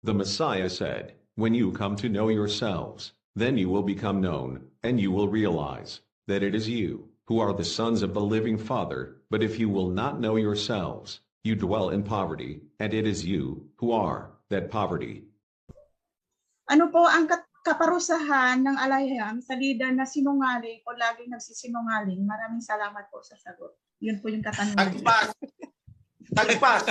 The Messiah said, "When you come to know yourselves, then you will become known, and you will realize that it is you who are the sons of the living Father. But if you will not know yourselves, you dwell in poverty, and it is you who are that poverty." Ano po ang kaparusahan ng alayham sa lider na sinungaling o laging nagsisinungaling? Maraming salamat po sa sagot. Yun po yung katanungan. Tagpas. Tagpas.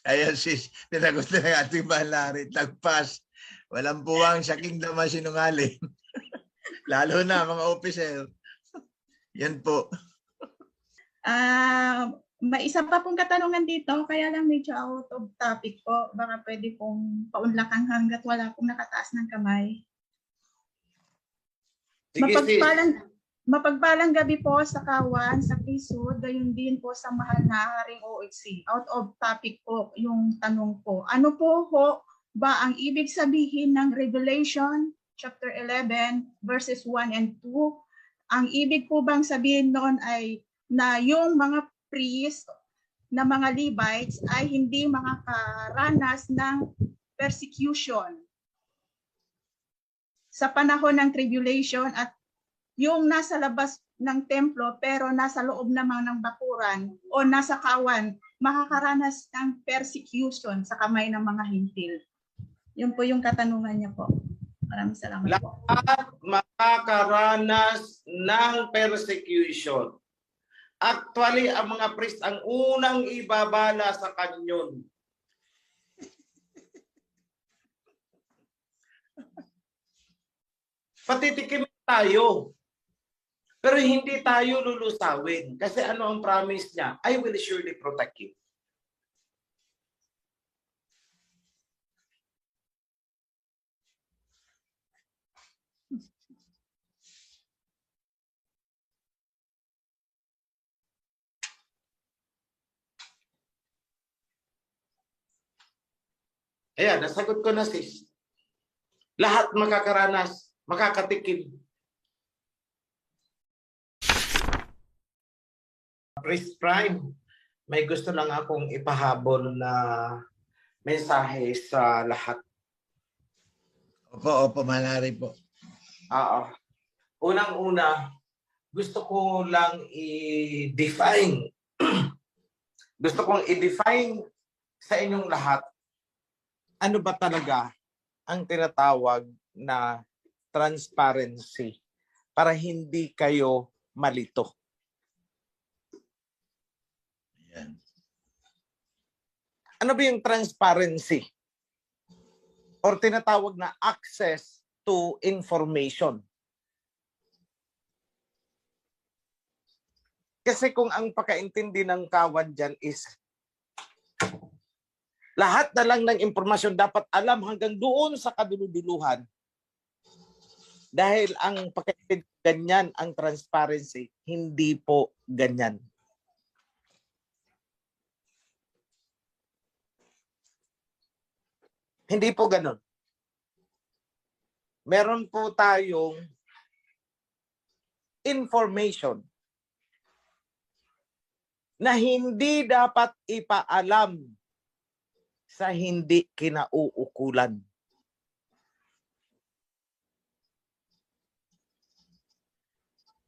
Ayan sis, tinagot na ng ating Malari. Tagpas. Walang puwang sa kingdom ang sinungaling. Lalo na mga officer. Yan po. May isa pa pong katanungan dito, kaya lang medyo out of topic po. Baka pwede pong paunlakan hanggat wala pong nakataas ng kamay. Sige, Mapagpalang gabi po sa kawan, sa Prisod, gayon din po sa mahal na Haring OHC. Out of topic po yung tanong po. Ano po ba ang ibig sabihin ng Revelation chapter 11 verses 1 and 2? Ang ibig po bang sabihin noon ay na yung mga priest na mga Levites ay hindi makakaranas ng persecution sa panahon ng tribulation, at yung nasa labas ng templo pero nasa loob naman ng bakuran o nasa kawan, makakaranas ng persecution sa kamay ng mga hintil. Yun po yung katanungan niya po. Maraming salamat po. Lahat makakaranas ng persecution. Actually, ang mga priest ang unang ibabala sa kanyon. Patitikim tayo. Pero hindi tayo lulusawin. Kasi ano ang promise niya? I will surely protect you. Ayan, nasagot ko na sis. Lahat makakaranas, makakatikim. Priest Prime, may gusto lang akong ipahabol na mensahe sa lahat. Opo, Malari po. Unang-una, gusto ko lang i-define. Gusto kong i-define sa inyong lahat ano ba talaga ang tinatawag na transparency para hindi kayo malito. Ayan. Ano ba yung transparency? Or tinatawag na access to information. Kasi kung ang pakaintindi ng kawan dyan is lahat na lang ng impormasyon dapat alam hanggang doon sa kaduluduluhan. Dahil ang pakaintindi ganyan ang transparency, hindi po ganyan. Hindi po ganun. Meron po tayong information na hindi dapat ipaalam sa hindi kinauukulan.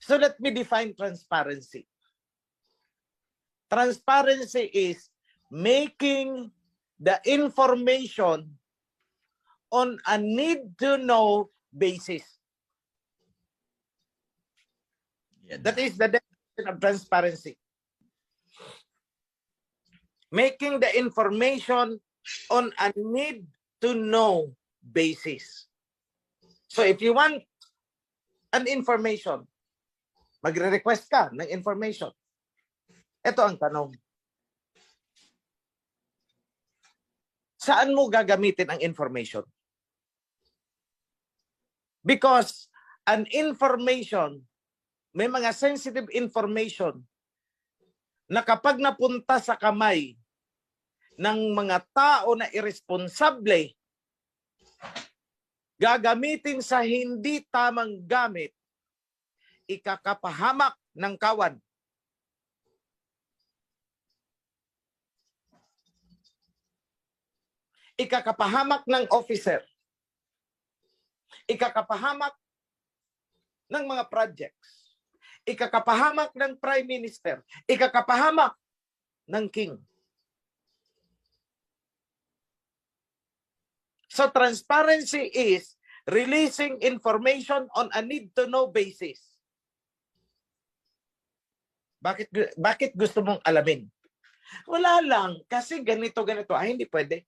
So let me define transparency. Transparency is making the information on a need-to-know basis. Yan. That is the definition of transparency. Making the information on a need-to-know basis. So if you want an information, magre-request ka ng information. Ito ang tanong. Saan mo gagamitin ang information? Because an information, may mga sensitive information na kapag napunta sa kamay ng mga tao na irresponsable, gagamitin sa hindi tamang gamit, ikakapahamak ng kawan. ikakapahamak ng officer, ikakapahamak ng mga projects, ikakapahamak ng Prime Minister, ikakapahamak ng King. So transparency is releasing information on a need-to-know basis. Bakit gusto mong alamin? Wala lang, kasi ganito. Ay, hindi pwede.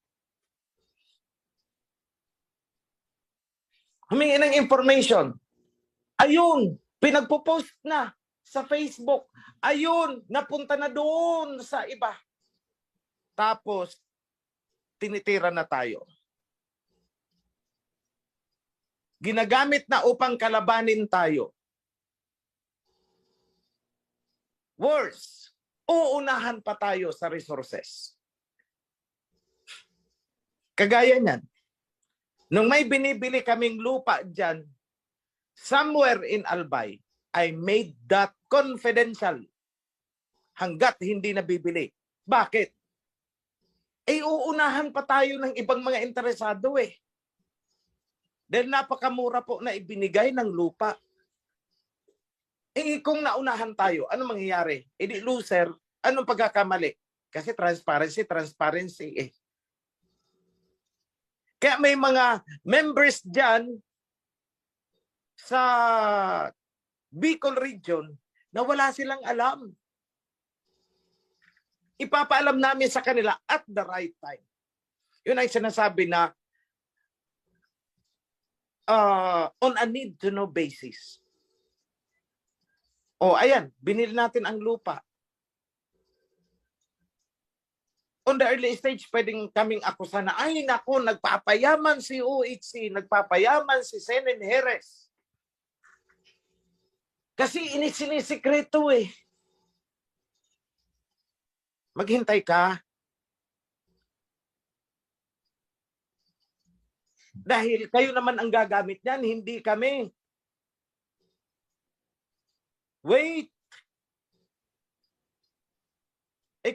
Humingi ng information. Ayun, pinagpo-post na sa Facebook. Ayun, napunta na doon sa iba. Tapos, tinitira na tayo. Ginagamit na upang kalabanin tayo. Worse, uunahan pa tayo sa resources. Kagaya niyan, nung may binibili kaming lupa dyan, somewhere in Albay, I made that confidential hanggat hindi nabibili. Bakit? Uunahan pa tayo ng ibang mga interesado eh. Dahil napakamura po na ibinigay ng lupa. Kung naunahan tayo, ano mangyayari? Di loser, anong pagkakamali? Kasi transparency eh. Kaya may mga members dyan sa Bicol region na wala silang alam. Ipapaalam namin sa kanila at the right time. Yun ang sinasabi na on a need-to-know basis. Ayan, binili natin ang lupa. On the early stage, pwedeng kaming akusa na, ay naku, nagpapayaman si UHC, nagpapayaman si Senen Jerez. Kasi sinisikreto eh. Maghintay ka. Dahil kayo naman ang gagamit niyan, hindi kami. Wait.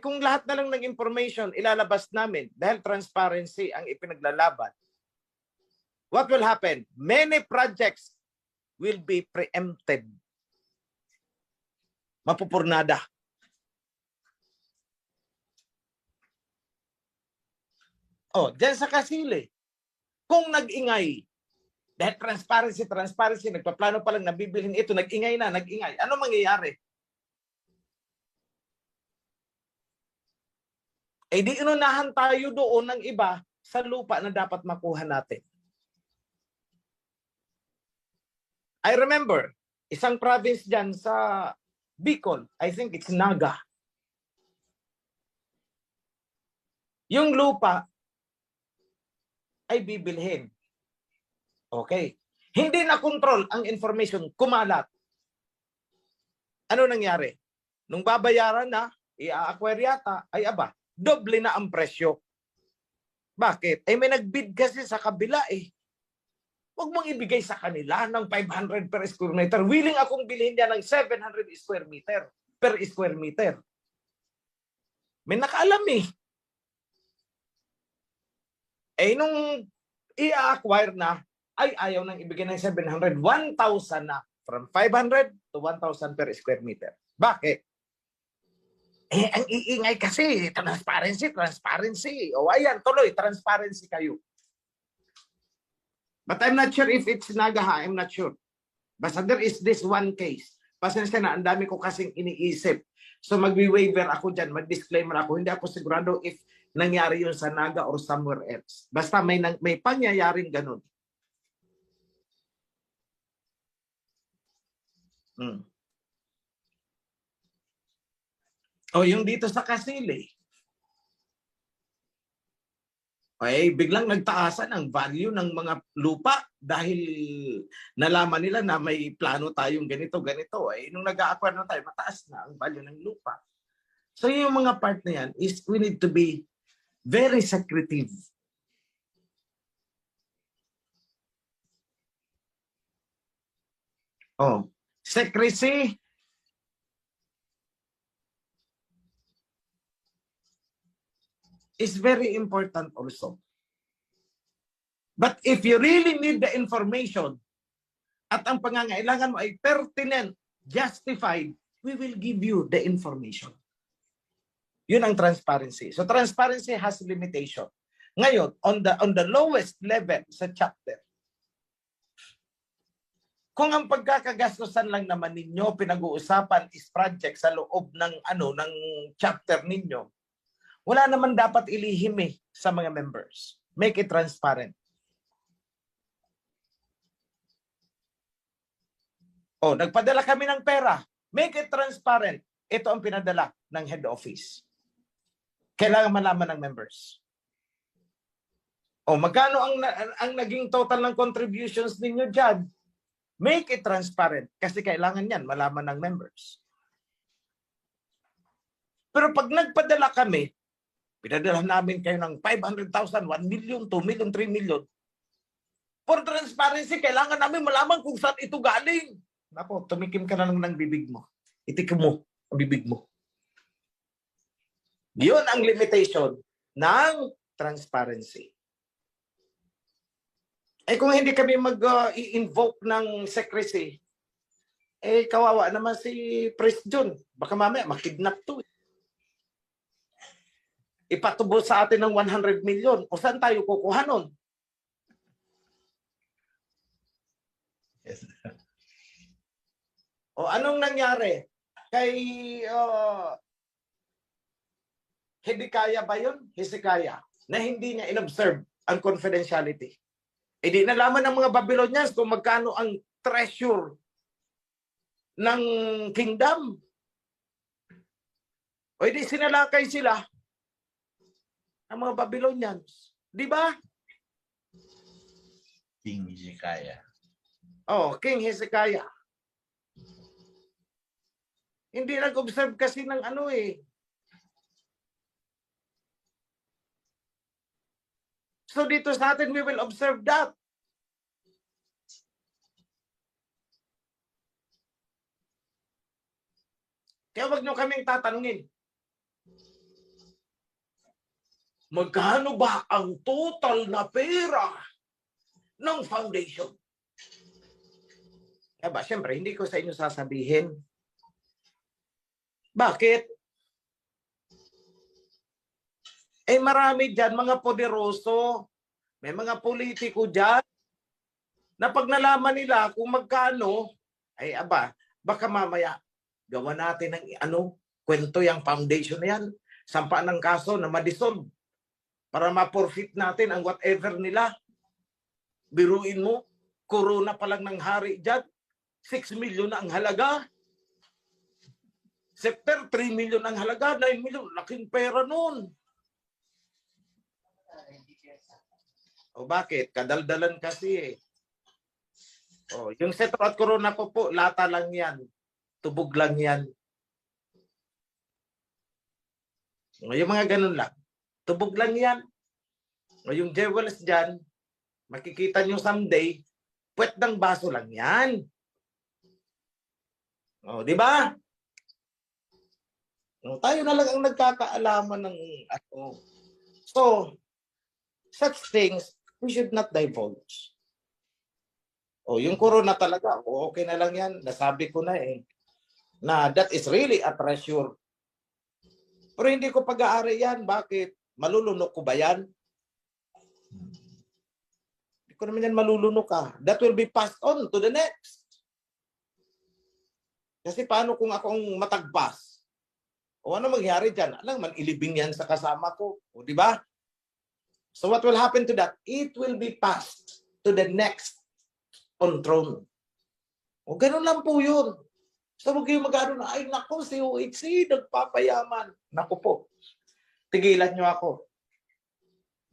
Kung lahat na lang ng information ilalabas namin dahil transparency ang ipinaglalaban, what will happen? Many projects will be preempted. Mapupurnada. Diyan sa Kasili, kung nag-ingay, dahil transparency, nagpaplano pa lang nabibilhin ito, nag-ingay. Ano mangyayari? Di inunahan tayo doon ng iba sa lupa na dapat makuha natin. I remember, isang province dyan sa Bicol, I think it's Naga. Yung lupa ay bibilhin. Okay. Hindi na control ang information, kumalat. Ano nangyari? Nung babayaran na, i-acquire yata, ay aba, doble na ang presyo. Bakit? May nagbid kasi sa kabila eh. Huwag mong ibigay sa kanila ng 500 per square meter. Willing akong bilhin niya ng 700 square meter per square meter. May nakaalam eh. Nung i-acquire na, ay ayaw nang ibigay ng 700, 1,000 na. From 500 to 1,000 per square meter. Bakit? Ang iingay kasi, transparency. Ayan, tuloy, transparency kayo. But I'm not sure if it's Nagaha, I'm not sure. Basta there is this one case. Pasensya na, ang dami ko kasing iniisip. So magwi-waiver ako dyan, mag-disclaimer ako. Hindi ako sigurado if nangyari yun sa Naga or somewhere else. Basta may pangyayaring ganun. Yung dito sa Kasili. Biglang nagtaasan ang value ng mga lupa dahil nalaman nila na may plano tayong ganito. Nung nag-a-acquire na tayo, mataas na ang value ng lupa. So yung mga part na yan is we need to be very secretive. Secrecy is very important also. But if you really need the information at ang pangangailangan mo ay pertinent, justified, we will give you the information. Yun ang transparency. So transparency has limitation. Ngayon, on the lowest level sa chapter, kung ang pagkakagastusan lang naman ninyo pinag-uusapan is project sa loob ng ng chapter ninyo, wala naman dapat ilihim sa mga members. Make it transparent. Nagpadala kami ng pera. Make it transparent. Ito ang pinadala ng head office. Kailangan malaman ng members. Magkano ang naging total ng contributions ninyo dyan? Make it transparent. Kasi kailangan yan malaman ng members. Pero pag nagpadala kami, pinadala namin kayo ng 500,000, 1 million, 2 million, 3 million. For transparency, kailangan namin malaman kung saan ito galing. Nako, tumikim ka na lang ng bibig mo. Itikim mo ang bibig mo. Yun ang limitation ng transparency. Kung hindi kami mag-i-invoke ng secrecy, kawawa naman si Priest John. Baka mamaya makidnap to. Ipatubo sa atin ng 100 million. O saan tayo kukuha nun? Yes. Anong nangyari? Kay Hezekiah ba yun? Hezekiah. Na hindi niya inobserve ang confidentiality. Di nalaman ng mga Babylonians kung magkano ang treasure ng kingdom. Di sinalakay sila ang mga Babylonians. Di ba? King Hezekiah. King Hezekiah. Hindi nag-observe kasi ng So dito sa atin, we will observe that. Kaya wag nyo kaming tatanungin. Magkano ba ang total na pera ng foundation? Siyempre, hindi ko sa inyo sasabihin. Bakit? Marami dyan, mga poderoso, may mga politiko dyan, na pag nalaman nila kung magkano, baka mamaya, gawa natin ng kwento yung foundation na yan, sampaan ng kaso na madissolve, para ma-forfeit natin ang whatever nila. Biruin mo, corona pa lang ng hari dyan, 6 million na ang halaga. Sector, 3 million ang halaga, 9 million, laking pera nun. Bakit? Kadaldalan kasi yung Cetro at Corona po, lata lang yan. Tubog lang yan. Yung mga ganun lang. Tubog lang yan. Yung jewels dyan, makikita nyo someday, puwet ng baso lang yan. Di ba? Tayo na lang ang nagkakaalaman ng So, such things, we should not divulge. Yung corona talaga, okay na lang yan. Nasabi ko na na that is really a treasure. Pero hindi ko pag-aari yan. Bakit? Malulunok ko ba yan? Hindi ko naman yan malulunok That will be passed on to the next. Kasi paano kung akong matagpas? Ano mangyari dyan? Alam man, ilibing yan sa kasama ko. Di ba? So what will happen to that? It will be passed to the next on throne. Ganun lang po yun. So huwag kayong mag-ano na, ay nako, si OHC, nagpapayaman. Naku po, tigilan nyo ako.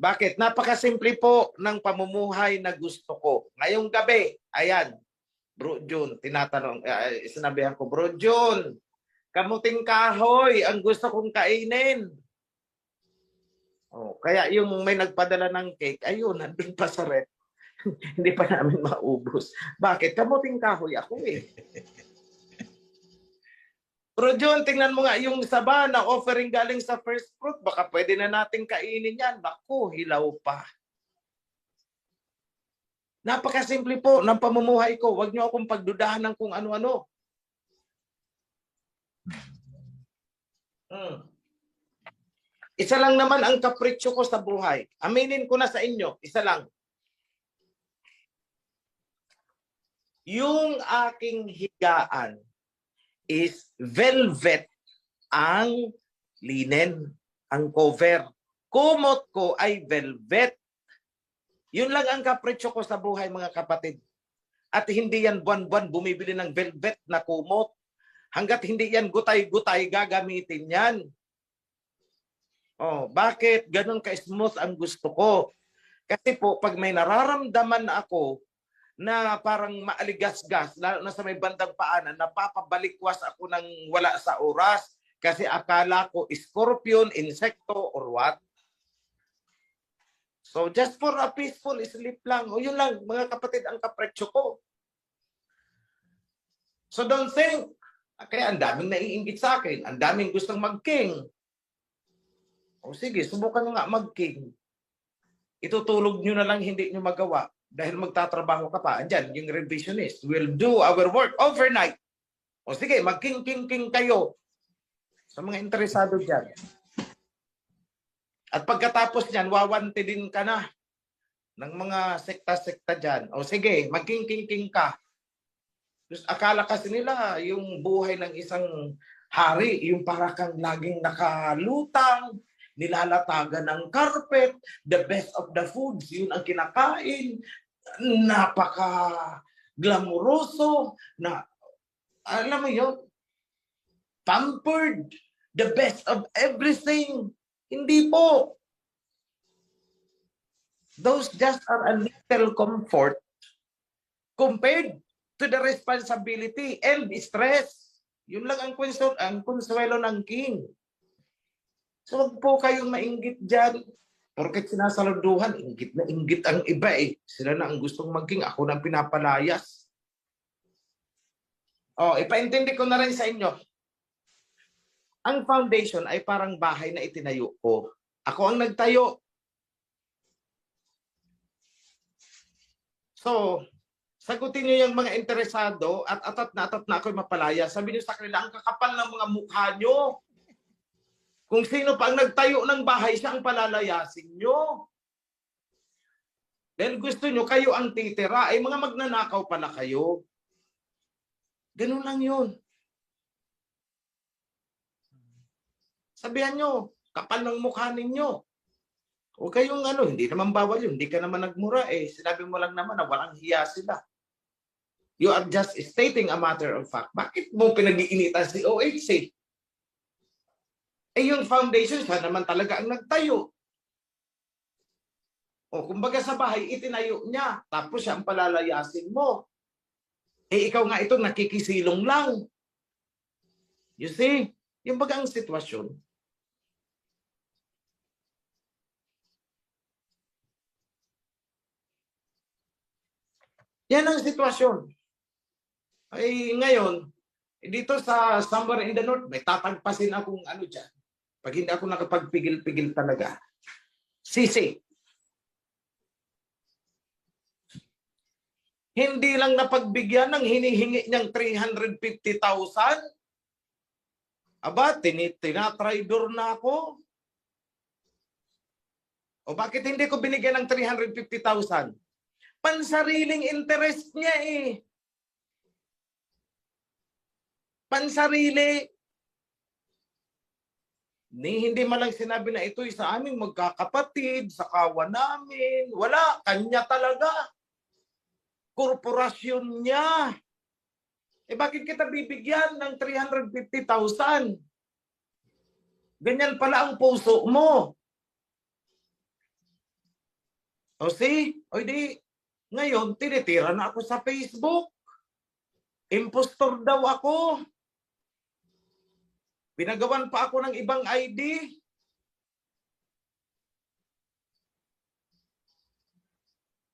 Bakit? Napakasimple po ng pamumuhay na gusto ko. Ngayong gabi, ayan, Bro Jun, tinatanong, sinabihan ko, Bro Jun, kamuting kahoy ang gusto kong kainin. Kaya yung may nagpadala ng cake, ayun, nandun pa sa rep. Hindi pa namin maubos. Bakit? Kamuting kahoy ako Bro John, tingnan mo nga yung saba na offering galing sa first fruit. Baka pwede na natin kainin yan. Naku, hilaw pa. Napakasimple po ng pamumuhay ko. Huwag niyo akong pagdudahan ng kung ano-ano. Isa lang naman ang kapritsyo ko sa buhay. Aminin ko na sa inyo, isa lang. Yung aking higaan is velvet ang linen, ang cover. Kumot ko ay velvet. Yun lang ang kapritsyo ko sa buhay, mga kapatid. At hindi yan buwan-buwan bumibili ng velvet na kumot. Hanggat hindi yan gutay-gutay, gagamitin yan. Oh, bakit? Ganun ka-smooth ang gusto ko. Kasi po, pag may nararamdaman ako na parang maaligas-gas, lalo na sa may bandang paanan, napapabalikwas ako ng wala sa oras kasi akala ko scorpion, insekto, or what. So, just for a peaceful sleep lang. O yun lang, mga kapatid, ang kapretsyo ko. So, don't think, kaya ang daming naiinggit sa akin, ang daming gustong mag-king. O sige, subukan nyo nga mag-king. Itutulog nyo na lang, hindi nyo magawa. Dahil magtatrabaho ka pa. Andyan, yung revisionist will do our work overnight. O sige, mag-king-king-king kayo. Sa mga interesado dyan. At pagkatapos niyan, wawantidin ka na ng mga sekta-sekta dyan. O sige, mag-king-king-king ka. Just akala kasi nila, yung buhay ng isang hari, yung para kang laging nakalutang, nilalatagan ng carpet, the best of the foods, yun ang kinakain, napaka-glamuroso, na, alam mo yun, pampered, the best of everything. Hindi po. Those just are a little comfort compared to the responsibility and stress. Yun lang ang konsuelo ng king. So wag po kayong mainggit dyan. Porket sinasaluduhan, inggit na inggit ang iba eh. Sila na ang gustong mag-king, ako na pinapalayas. Oh, ipaintindi ko na rin sa inyo. Ang foundation ay parang bahay na itinayo ko. Ako ang nagtayo. So, sagutin niyo yung mga interesado at atat na ako'y mapalaya. Sabi niyo sa kanila, ang kakapal ng mga mukha niyo. Kung sino pa ang nagtayo ng bahay, siya ang palalayasin niyo. Dahil gusto niyo, kayo ang titira, ay mga magnanakaw pala kayo. Ganun lang yun. Sabihan nyo, kapal ng mukha ninyo. O kayong hindi naman bawal yun. Hindi ka naman nagmura eh. Sinabi mo lang naman na walang hiya sila. You are just stating a matter of fact. Bakit mo pinag-iinitan si OHC? Eh yung foundation, siya naman talaga ang nagtayo. O kumbaga sa bahay, itinayo niya. Tapos siya ang palalayasin mo. Eh ikaw nga ito nakikisilong lang. You see? Yung bagang sitwasyon. Yan ang sitwasyon. Ay ngayon, dito sa somewhere in the north, may tatagpasin akong dyan. Pag hindi ako nakapagpigil-pigil talaga. Sisi. Hindi lang napagbigyan ng hinihingi niyang 350,000. Aba, tinatraidor na ako. O bakit hindi ko binigyan ng 350,000? Pansariling interest niya eh. Pansarili. Hindi man lang sinabi na ito'y sa aming magkakapatid, sa kawan namin. Wala, kanya talaga. Korporasyon niya. Eh bakit kita bibigyan ng 350,000? Ganyan pala ang puso mo. O see? O di, ngayon, tinitira na ako sa Facebook. Impostor daw ako. Pinagawan pa ako ng ibang ID.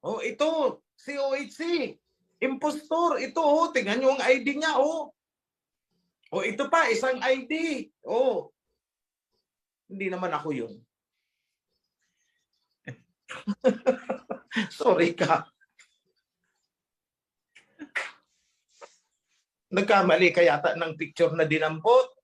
O ito, si OHC. Impostor. Ito, tingnan nyo ang ID niya. O ito pa, isang ID. Hindi naman ako yun. Sorry ka. Nagkamali ka yata ng picture na dinampot.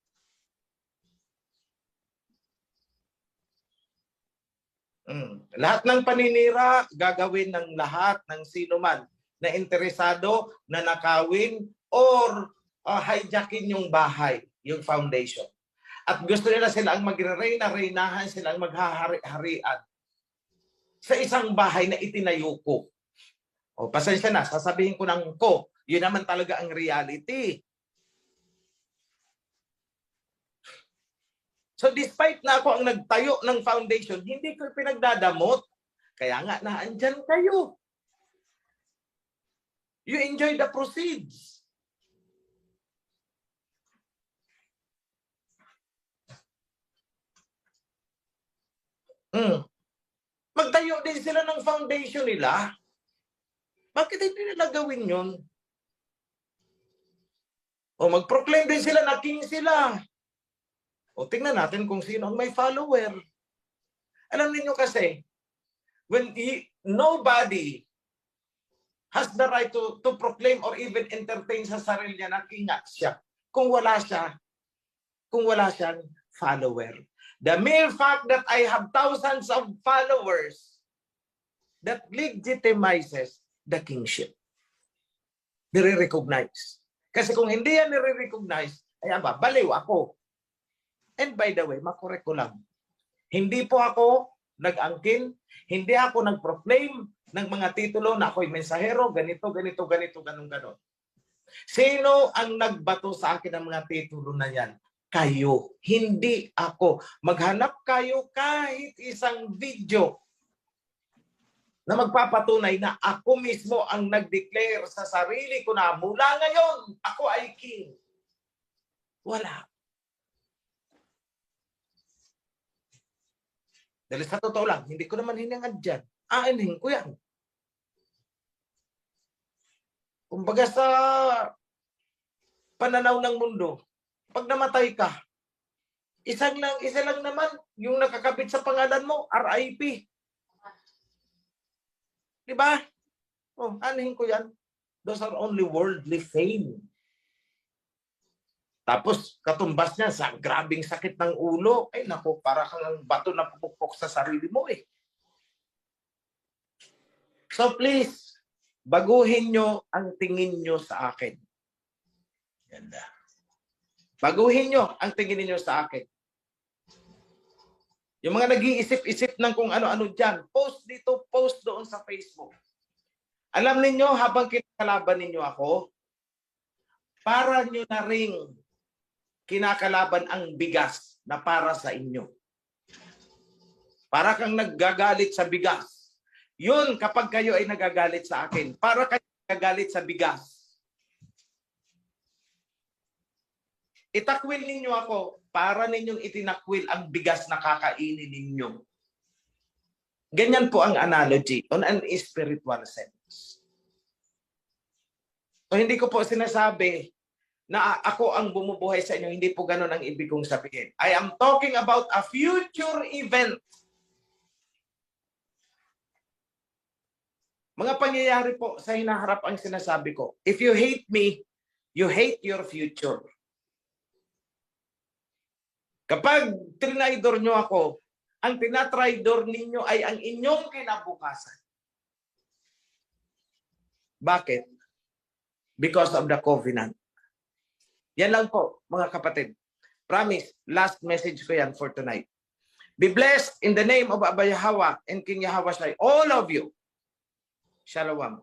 Lahat ng paninira, gagawin ng lahat ng sino man na interesado na nakawin or hijackin yung bahay, yung foundation. At gusto nila silang magre-reyna-reynahan, silang maghahari-harian sa isang bahay na itinayo ko. O, pasensya na, sasabihin ko ng ko. Yun naman talaga ang reality. So despite na ako ang nagtayo ng foundation, hindi ko pinagdadamot. Kaya nga, naandyan kayo. You enjoy the proceeds. Magtayo din sila ng foundation nila. Bakit hindi nila gawin yun? O mag-proclaim din sila na king sila. O tingnan natin kung sino ang may follower. Alam niyo kasi, when nobody has the right to proclaim or even entertain sa sarili niya na king siya, kung wala siyang follower. The mere fact that I have thousands of followers, that legitimizes the kingship. Nire-recognize. Kasi kung hindi yan nire-recognize, ay baliw ako. And by the way, makorek ko lang. Hindi po ako nag-angkin, hindi ako nag-proclaim ng mga titulo na ako'y mensahero, ganito, ganon. Sino ang nagbato sa akin ng mga titulo na yan? Kayo, hindi ako. Maghanap kayo kahit isang video na magpapatunay na ako mismo ang nag-declare sa sarili ko na mula ngayon, ako ay king. Wala. Dahil sa totoo lang, hindi ko naman hinangad dyan. Aanhin ko yan. Kumbaga sa pananaw ng mundo, pag namatay ka, isa lang naman yung nakakabit sa pangalan mo, RIP. Diba? Oh, aanhin ko yan. Those are only worldly fame. Tapos, katumbas niya sa grabing sakit ng ulo. Ay, naku, para kang bato na pupukpok sa sarili mo eh. So please, baguhin nyo ang tingin nyo sa akin. Ganda. Baguhin nyo ang tingin niyo sa akin. Yung mga nag-iisip-isip ng kung ano-ano dyan, post dito, post doon sa Facebook. Alam ninyo, habang kinakalaban ninyo ako, para nyo na ring kinakalaban ang bigas na para sa inyo. Para kang naggagalit sa bigas. Yun, kapag kayo ay nagagalit sa akin, para kayo nagagalit sa bigas. Itakwil ninyo ako para ninyong itinakwil ang bigas na kakainin ninyo. Ganyan po ang analogy on an spiritual sense. So hindi ko po sinasabi na ako ang bumubuhay sa inyo. Hindi po ganun ang ibig kong sabihin. I am talking about a future event. Mga pangyayari po sa hinaharap ang sinasabi ko. If you hate me, you hate your future. Kapag trinaydor nyo ako, ang tinatraydor ninyo ay ang inyong kinabukasan. Bakit? Because of the covenant. Yan lang po, mga kapatid. Promise, last message ko yan for tonight. Be blessed in the name of Abba Yahweh and King Yahweh Shai. All of you. Shalom.